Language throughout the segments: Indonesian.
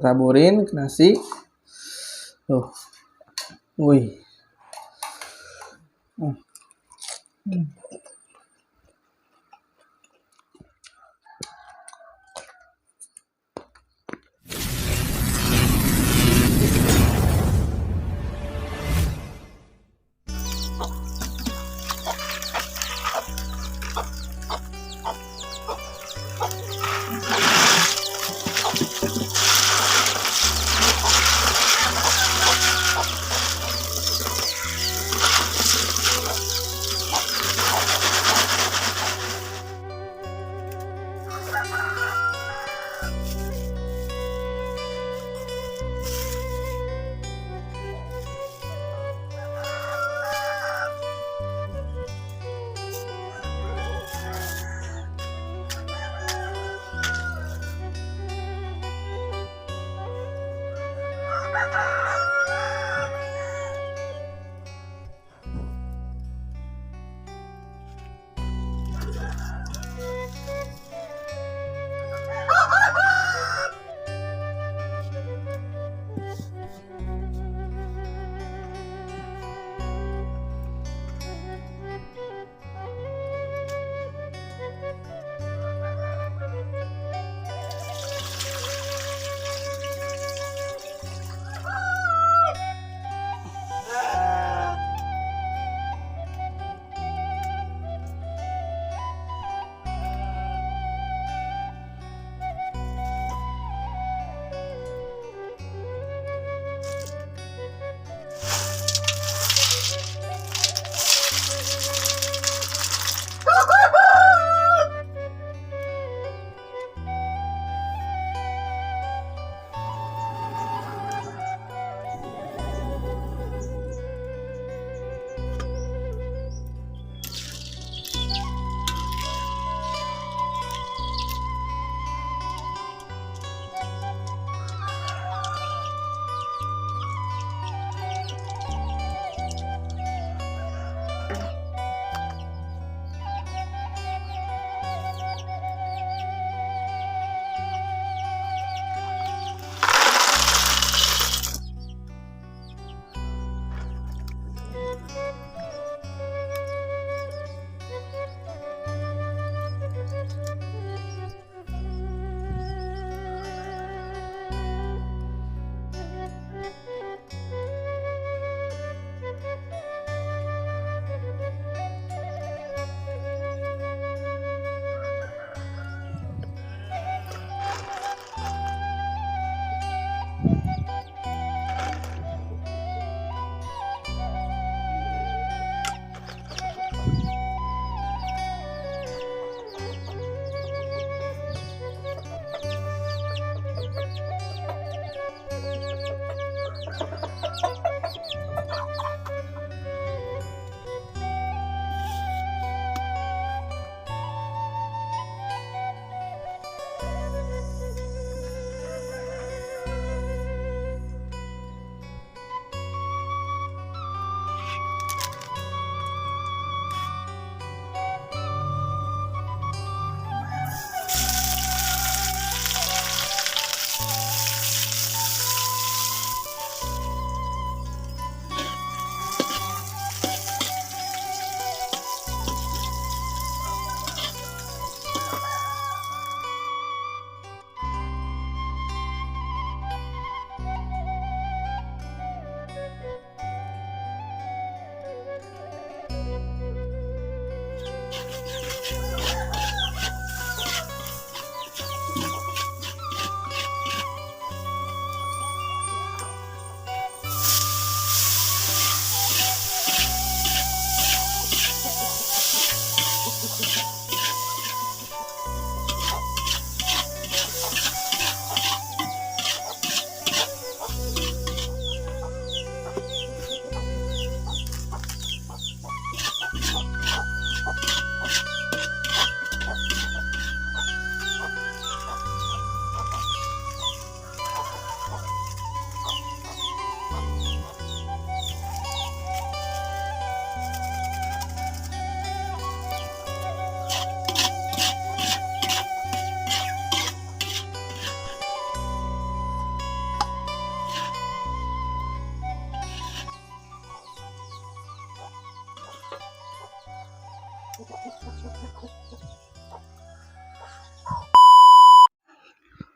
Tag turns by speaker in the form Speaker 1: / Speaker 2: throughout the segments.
Speaker 1: taburin ke nasi. Tuh. Wih.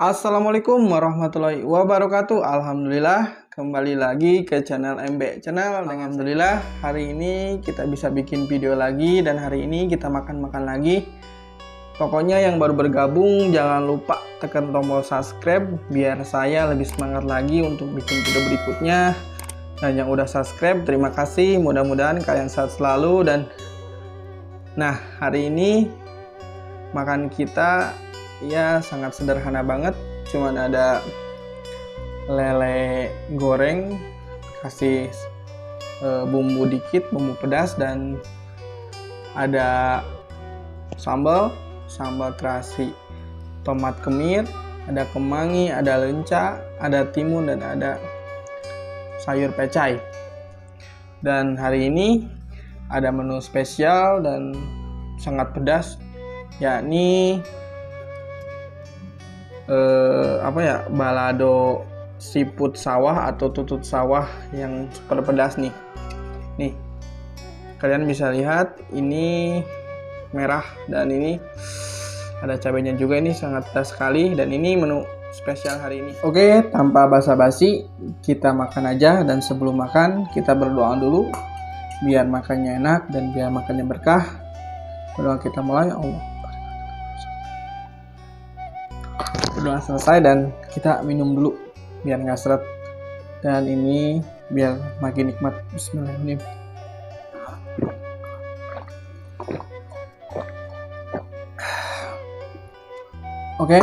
Speaker 1: Assalamualaikum warahmatullahi wabarakatuh. Alhamdulillah kembali lagi ke channel MB Channel. Alhamdulillah hari ini kita bisa bikin video lagi dan hari ini kita makan-makan lagi. Pokoknya yang baru bergabung jangan lupa tekan tombol subscribe biar saya lebih semangat lagi untuk bikin video berikutnya. Dan yang udah subscribe terima kasih, mudah-mudahan kalian sehat selalu. Dan nah, hari ini makan kita ya sangat sederhana banget, cuman ada lele goreng, kasih bumbu dikit, bumbu pedas, dan ada sambal terasi, tomat kemir, ada kemangi, ada lenca, ada timun, dan ada sayur pecai. Dan hari ini ada menu spesial dan sangat pedas, yakni balado siput sawah atau tutut sawah yang super pedas nih. Nih, kalian bisa lihat ini merah dan ini ada cabenya juga, ini sangat pedas sekali dan ini menu spesial hari ini. Oke, tanpa basa-basi kita makan aja, dan sebelum makan kita berdoa dulu biar makannya enak dan biar makannya berkah. Berdoa kita mulai. Allah, berdoa selesai dan kita minum dulu biar nggak seret, dan ini biar makin nikmat. Bismillahirrahmanirrahim. Oke,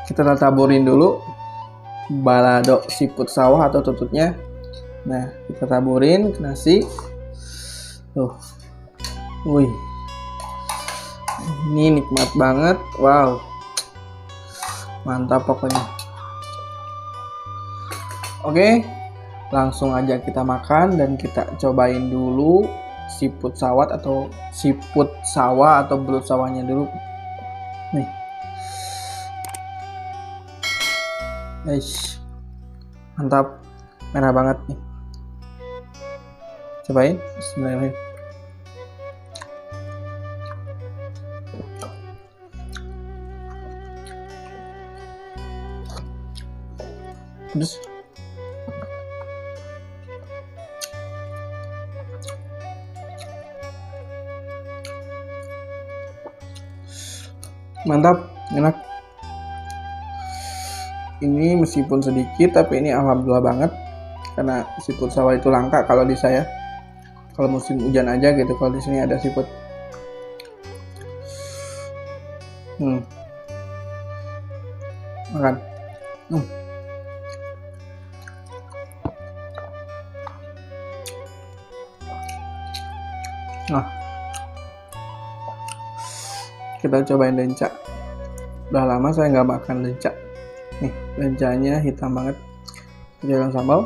Speaker 1: kita taburin dulu balado siput sawah atau tututnya. Nah, kita taburin ke nasi. Tuh, wih, ini nikmat banget. Wow, mantap pokoknya. Oke, langsung aja kita makan dan kita cobain dulu siput sawah atau belut sawahnya dulu. Nih, guys, mantap, merah banget nih. Cobain, bismillahirrahmanirrahim. Pedas. Mantap, enak. Ini meskipun sedikit tapi ini alhamdulillah banget, karena siput sawah itu langka kalau di saya. Kalau musim hujan aja gitu, kalau di sini ada siput. Makan. Nah, kita cobain lenca. Udah lama saya nggak makan lenca. Nih, lencanya hitam banget. Jalan sambal.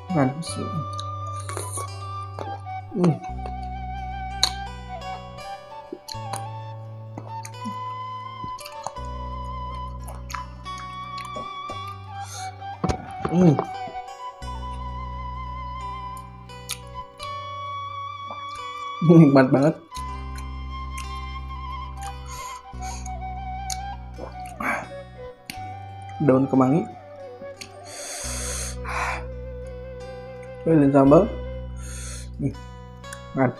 Speaker 1: Makan. Nikmat banget. Daun kemangi, lilin sambal, nih, makan.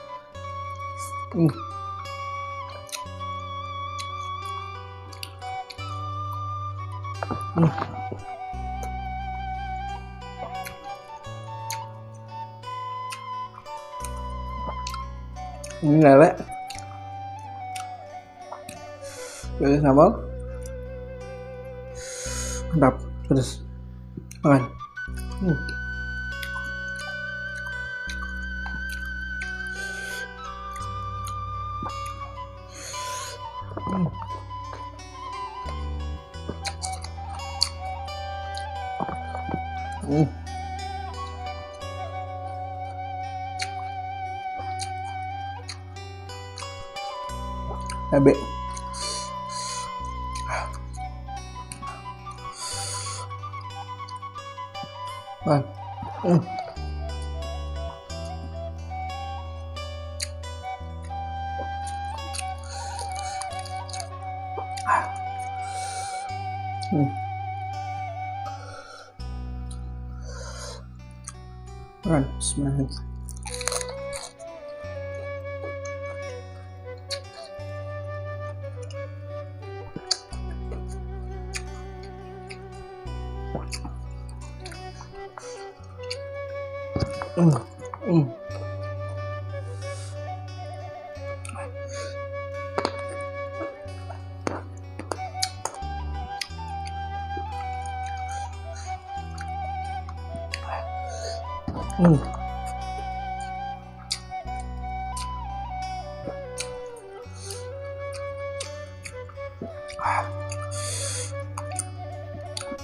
Speaker 1: Ini lele, lilin sambal, mantap, pedas, makan. Cabe. Makan, bismillah.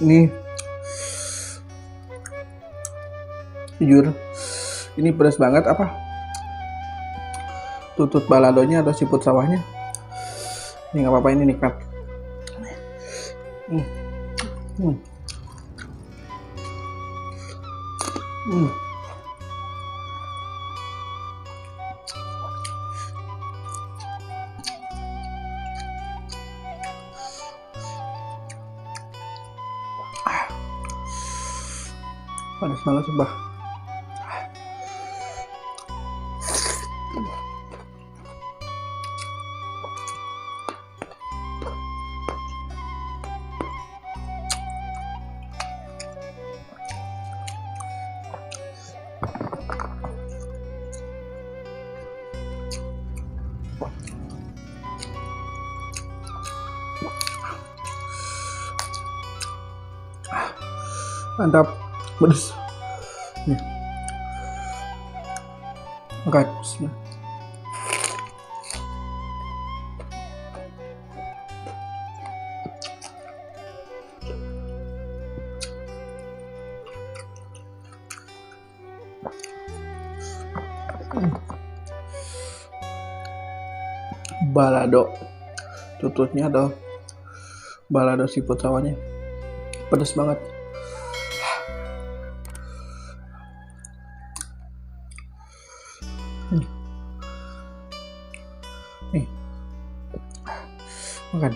Speaker 1: Ini jujur ini pedas banget apa tutut baladonya atau siput sawahnya. Ini nggak apa-apa, ini nikmat. Panas banget sumpah. Mantap, pedas. Nih. Makan. Bismillah. Balado tututnya atau balado siput sawahnya pedas banget. Nih, makan.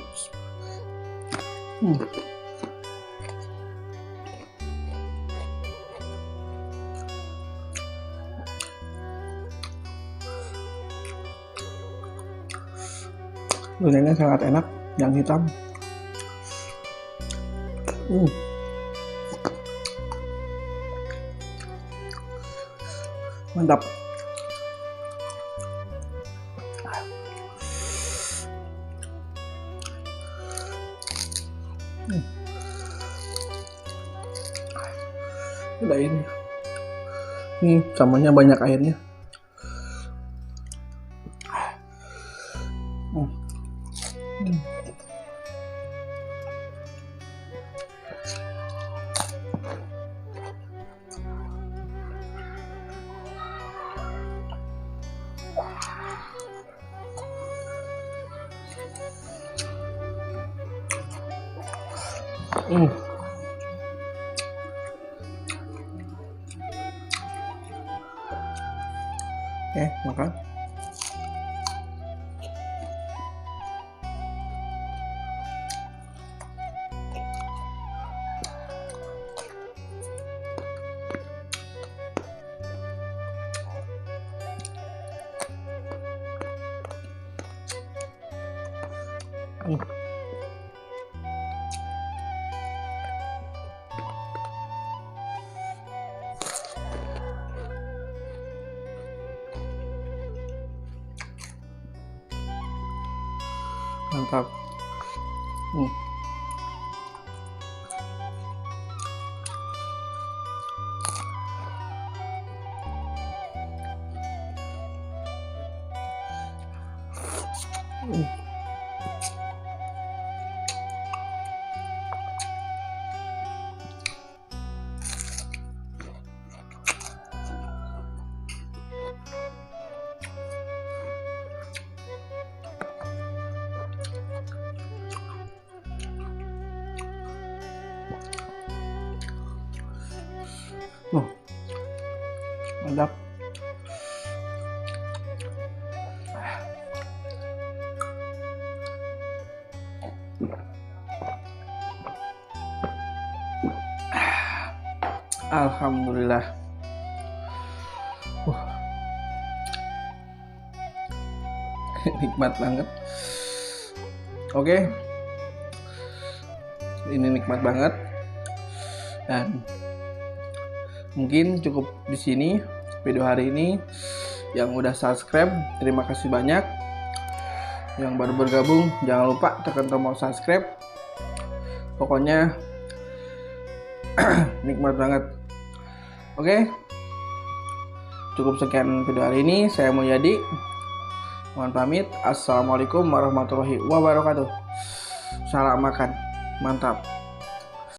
Speaker 1: Duriannya sangat enak, yang hitam. Mantap. Udah ini. Samanya banyak airnya. Makan. Mantap. Mantap. Alhamdulillah. Nikmat banget. Oke. Ini nikmat banget. Dan mungkin cukup di sini video hari ini. Yang udah subscribe, terima kasih banyak. Yang baru bergabung, jangan lupa tekan tombol subscribe. Pokoknya nikmat banget. Oke. Cukup sekian video hari ini. Saya Mulyadi. Mohon pamit. Assalamualaikum warahmatullahi wabarakatuh. Salam makan. Mantap.